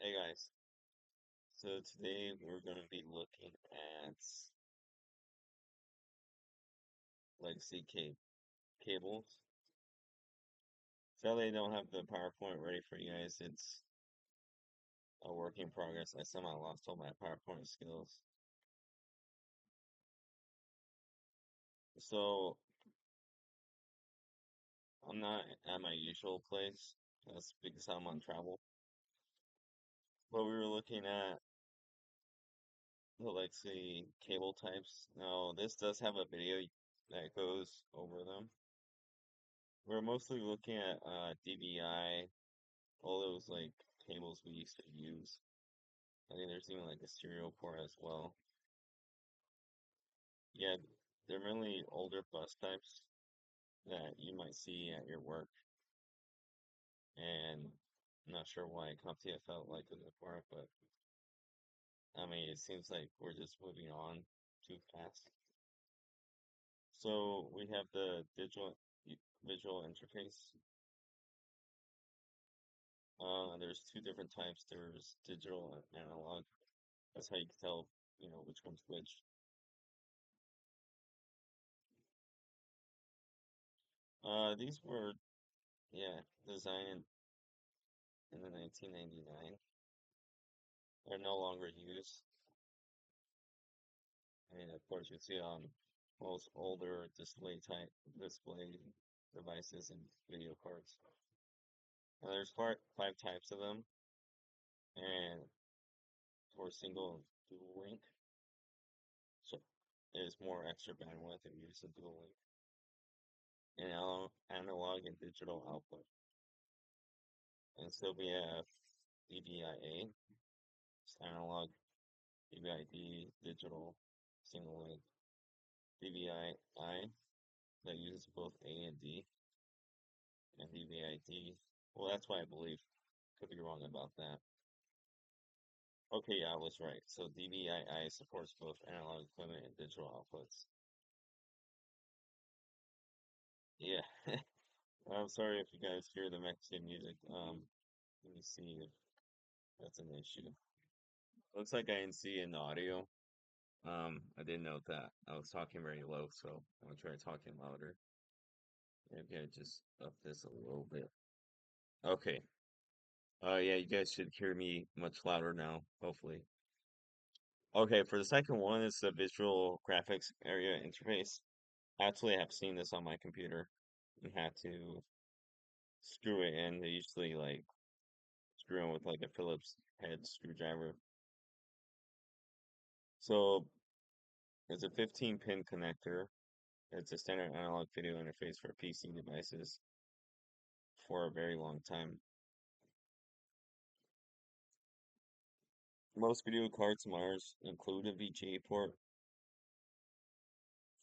Hey guys, so today we're going to be looking at legacy cables. Sadly, I don't have the PowerPoint ready for you guys. It's a work in progress. I somehow lost all my PowerPoint skills. So I'm not at my usual place. That's because I'm on travel. But we were looking at the legacy cable types. Now, this does have a video that goes over them. We're mostly looking at DVI, all those like cables we used to use. I think there's even like a serial port as well. Yeah, they're mainly older bus types that you might see at your work, and I'm not sure why CompTIA felt like it was for it, but I mean, it seems like we're just moving on too fast. So we have the visual interface. There's two different types. There's digital and analog. That's how you can tell, which one's which. These were, yeah, designed in the 1999. They're no longer used. I mean, of course, you see on most older display devices and video cards. Now, there's five types of them, and for single and dual link, so there's more extra bandwidth if you use a dual link, and analog and digital output. And so we have DVI-A, it's analog, DVI-D, digital, single link, DVI-I, that uses both A and D, and DVI-D. Well, that's what I believe. Could be wrong about that. Okay, yeah, I was right. So DVI-I supports both analog equipment and digital outputs. Yeah. I'm sorry if you guys hear the Mexican music. Let me see if that's an issue. Looks like I didn't see in the audio. I didn't note that. I was talking very low, so I'm gonna try talking louder. Maybe I just up this a little bit. Okay. Yeah, you guys should hear me much louder now, hopefully. Okay, for the second one, it's the visual graphics area interface. Actually, I have seen this on my computer. You have to screw it in. They usually like screw in with like a Phillips head screwdriver. So it's a 15-pin connector. It's a standard analog video interface for PC devices for a very long time. Most video cards and monitors include a VGA port,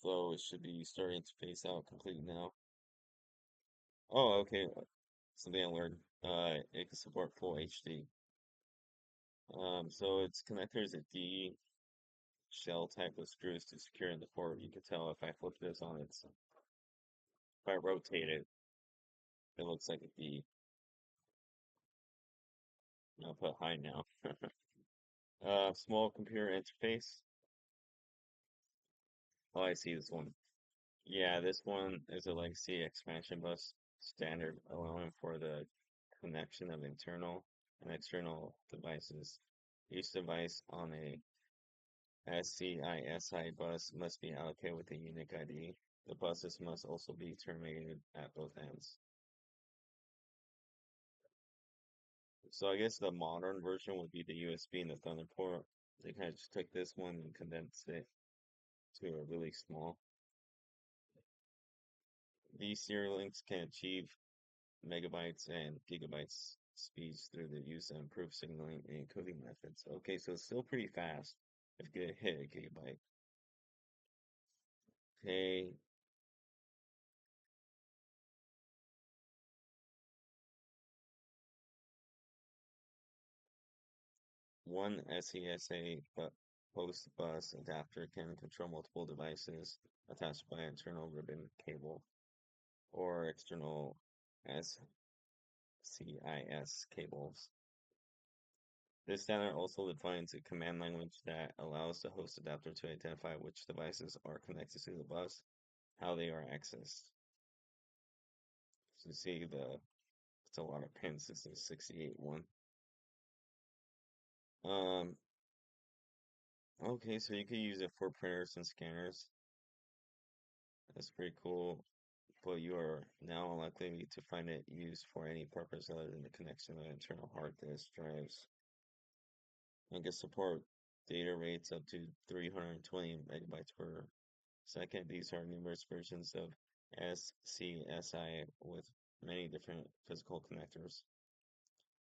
so it should be starting to phase out completely now. Oh, okay. Something I learned. It can support full HD. So its connector is a D shell type of screws to secure in the port. You can tell if I flip this on its, if I rotate it, it looks like a D. I'll put high now. Small computer interface. Oh, I see this one. Yeah, this one is a legacy expansion bus standard allowing for the connection of internal and external devices. Each device on a SCISI bus must be allocated with a unique ID. The buses must also be terminated at both ends. So I guess the modern version would be the USB and the Thunderport. They kind of just took this one and condensed it to a really small. These serial links can achieve megabytes and gigabytes speeds through the use of improved signaling and encoding methods. Okay, so it's still pretty fast if you get hit a gigabyte. Okay, one SESA but host bus adapter can control multiple devices attached by internal ribbon cable or external SCIS cables. This standard also defines a command language that allows the host adapter to identify which devices are connected to the bus, how they are accessed. So you see it's a lot of pins. This is 68 one. Um, okay, so you can use it for printers and scanners. That's pretty cool. But you are now unlikely to find it used for any purpose other than the connection of internal hard disk drives. And can support data rates up to 320 megabytes per second. These are numerous versions of SCSI with many different physical connectors.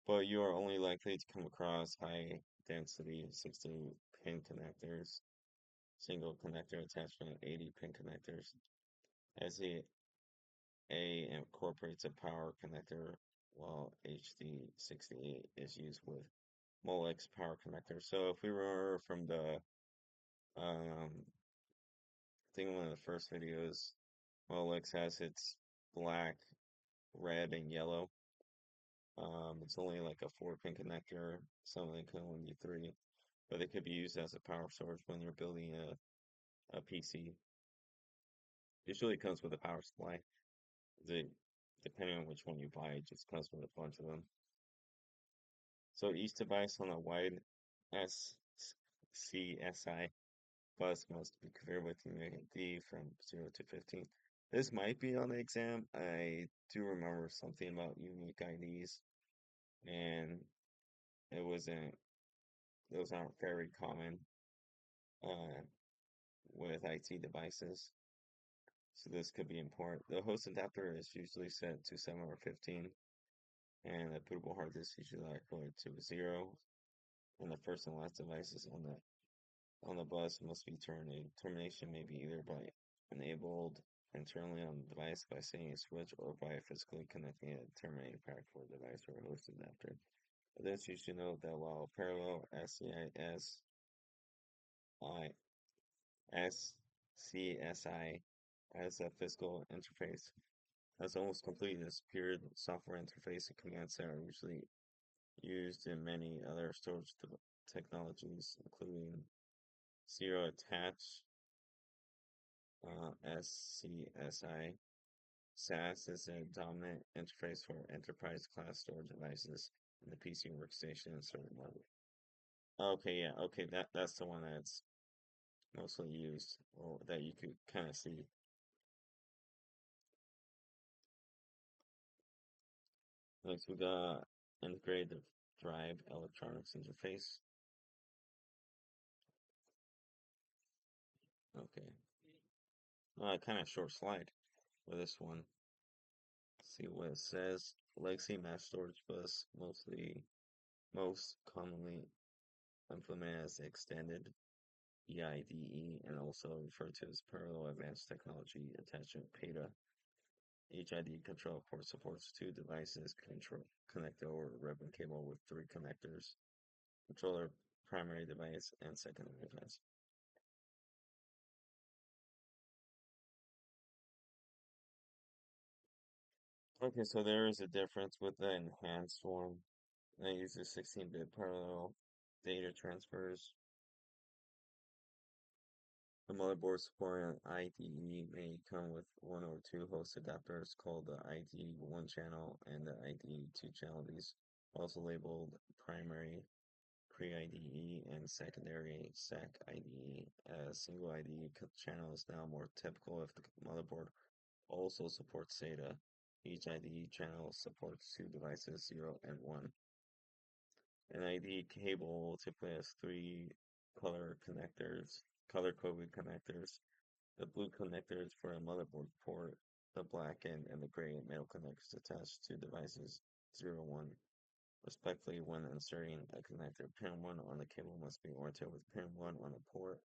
But you are only likely to come across high density 60 pin connectors, single connector attachment 80 pin connectors. SCA incorporates a power connector, while HD68 is used with Molex power connector. So if we remember from the I think one of the first videos, Molex has its black, red, and yellow. It's only like a 4-pin connector. Some of them can only be 3, but they could be used as a power source when you're building a PC. Usually it comes with a power supply. The Depending on which one you buy, it just comes with a bunch of them. So each device on a wide SCSI bus must be configured with unique ID from 0 to 15. This might be on the exam. I do remember something about unique IDs, and it wasn't, those aren't very common uh, with IT devices. So this could be important. The host adapter is usually set to 7 or 15, and the bootable hard disk is usually equivalent to 0. And the first and last devices on the bus must be terminated. Termination may be either by enabled internally on the device by setting a switch or by physically connecting a terminating pack for a device or a host adapter. But this you should note that while parallel SCSI as a physical interface has almost completely disappeared, software interface and command set are usually used in many other storage technologies, including Zero Attach, SCSI. SAS is a dominant interface for enterprise class storage devices in the PC workstation and server mode. Okay, yeah, okay, that's the one that's mostly used, or that you could kind of see. Next, we got integrated drive electronics interface. Okay, kind of short slide for this one. See what it says. Legacy mass storage bus, most commonly implemented as extended EIDE and also referred to as Parallel Advanced Technology Attachment PATA. Each ID control port supports 2 devices connected over a ribbon cable with 3 connectors. Controller, primary device, and secondary device. Okay, so there is a difference with the enhanced one. That uses 16-bit parallel data transfers. The motherboard supporting IDE may come with 1 or 2 host adapters called the IDE 1 channel and the IDE 2 channel. These also labeled primary pre-IDE and secondary SEC IDE. A single IDE channel is now more typical if the motherboard also supports SATA. Each IDE channel supports 2 devices, 0 and 1. An ID cable typically has 3 color coded connectors. The blue connector is for a motherboard port, the black and the gray and metal connectors attached to devices 0 1. Respectively, when inserting a connector, pin 1 on the cable must be oriented with pin 1 on the port.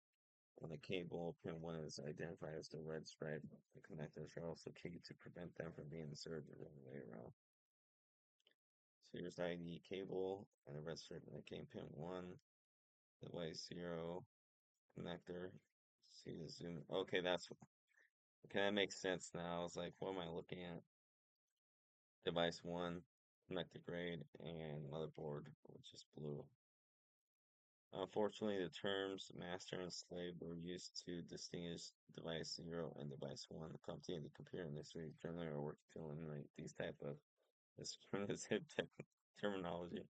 On the cable, pin 1 is identified as the red stripe. The connectors are also key to prevent them from being inserted the wrong way around. So here's the ID cable and the red stripe indicating pin 1, device 0, connector. See the zoom. Okay, that makes sense now. I was like, what am I looking at? Device 1, connector grade, and motherboard, which is blue. Unfortunately, the terms master and slave were used to distinguish device 0 and device 1. The company and the computer industry generally are working to eliminate these type of discriminative terminology.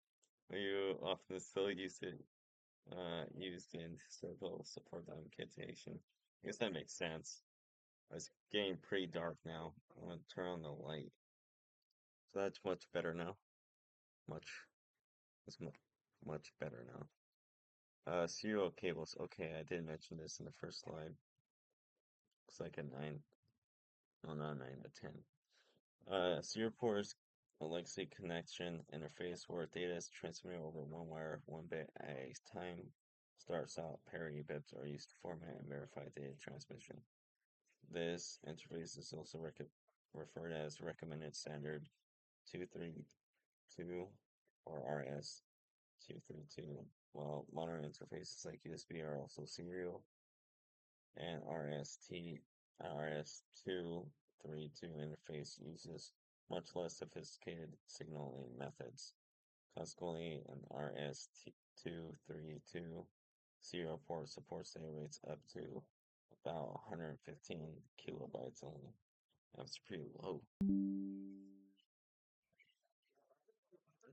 You often still use it used in historical support documentation. I guess that makes sense. It's getting pretty dark now. I'm gonna turn on the light. So that's much better now. Much, it's much better now. Serial cables. Okay, I did mention this in the first slide. Looks like a 9. No, not a 9, a 10. Serial port is a legacy connection interface where data is transmitted over one wire, 1 bit at a time. Starts out parity bits are used to format and verify data transmission. This interface is also referred as Recommended Standard 232 or RS-232, while modern interfaces like USB are also serial, and RS-232 interface uses much less sophisticated signaling methods. Consequently, an RS-232 serial port supports data rates up to about 115 kilobytes only. That's pretty low. I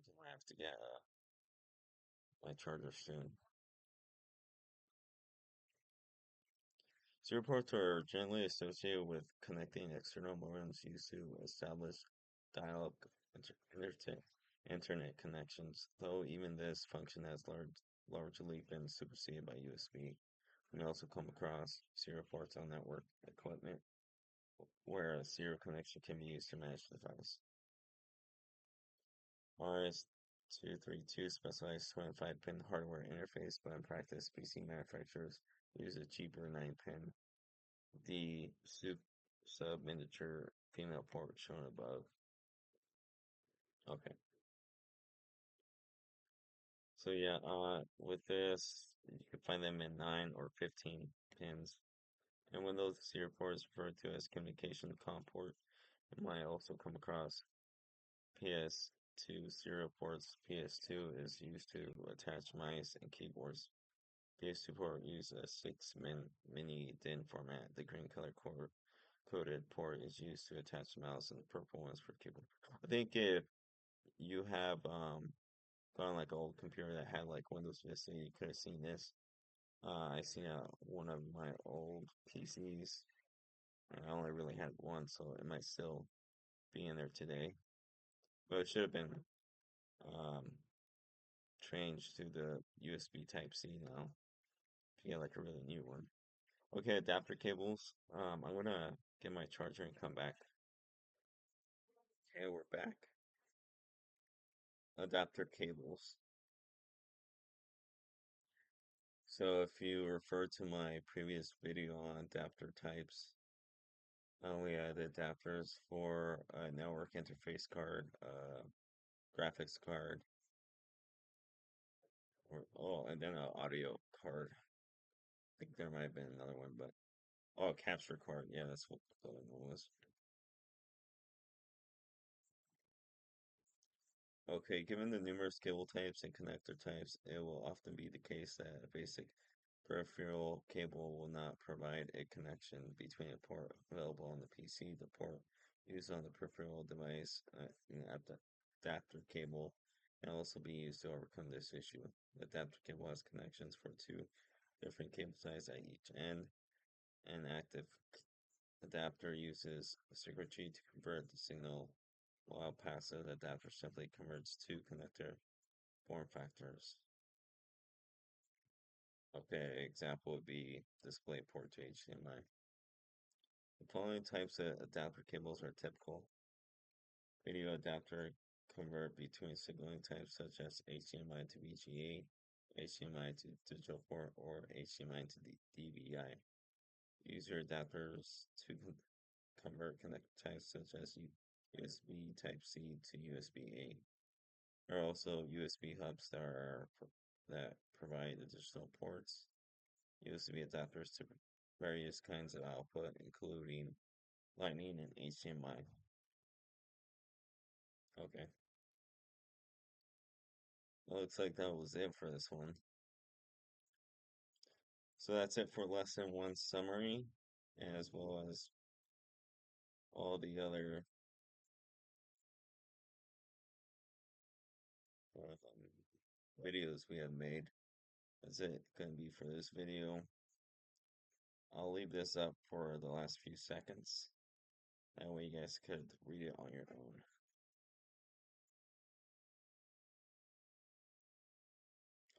think I have to get my charger soon. Serial ports are generally associated with connecting external modems used to establish dial-up internet connections, though even this function has largely been superseded by USB. We may also come across serial ports on network equipment where a serial connection can be used to manage the device. RS-232 specifies 25-pin hardware interface, but in practice, PC manufacturers use a cheaper 9-pin. The sub-miniature female port shown above. Okay. So yeah, with this, you can find them in 9 or 15 pins. And when those serial ports referred to as communication COM port, you might also come across PS2 serial ports. PS2 is used to attach mice and keyboards. PS2 port uses a 6 mini DIN format. The green color coded port is used to attach the mouse, and the purple one is for keyboard. I think if you have gone like an old computer that had like Windows Vista, you could have seen this. I seen one of my old PCs. And I only really had one, so it might still be in there today. But it should have been um, changed to the USB Type C now. If you get like a really new one. Okay, adapter cables. I'm gonna get my charger and come back. Okay, we're back. Adapter cables. So if you refer to my previous video on adapter types, we had adapters for a network interface card, graphics card, and then an audio card. I think there might have been another one, but capture card. Yeah, that's what the other one was. Okay, given the numerous cable types and connector types, it will often be the case that a basic peripheral cable will not provide a connection between a port available on the PC. The port used on the peripheral device, an adapter cable, can also be used to overcome this issue. The adapter cable has connections for 2 different cable ties at each end. An active adapter uses circuitry to convert the signal, while passive adapter simply converts 2 connector form factors. Okay, example would be DisplayPort to HDMI. The following types of adapter cables are typical. Video adapter convert between signaling types such as HDMI to VGA, HDMI to digital port, or HDMI to DVI. User adapters to convert connector types such as USB Type-C to USB-A. There are also USB hubs that provide additional ports. USB adapters to various kinds of output, including Lightning and HDMI. Okay. Well, looks like that was it for this one. So that's it for lesson one summary, as well as all the other videos we have made. That's it gonna be for this video. I'll leave this up for the last few seconds. That way you guys could read it on your own.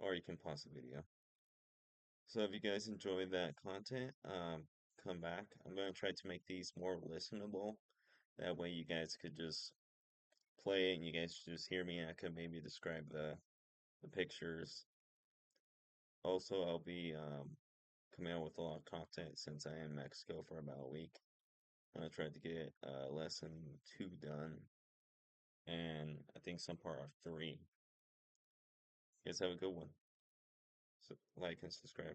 Or you can pause the video. So if you guys enjoyed that content, come back. I'm gonna try to make these more listenable. That way you guys could just play it and you guys just hear me and I could maybe describe the pictures. Also, I'll be coming out with a lot of content since I am in Mexico for about a week. I'm gonna try to get lesson 2 done and I think some part of 3. You guys have a good one. So like and subscribe.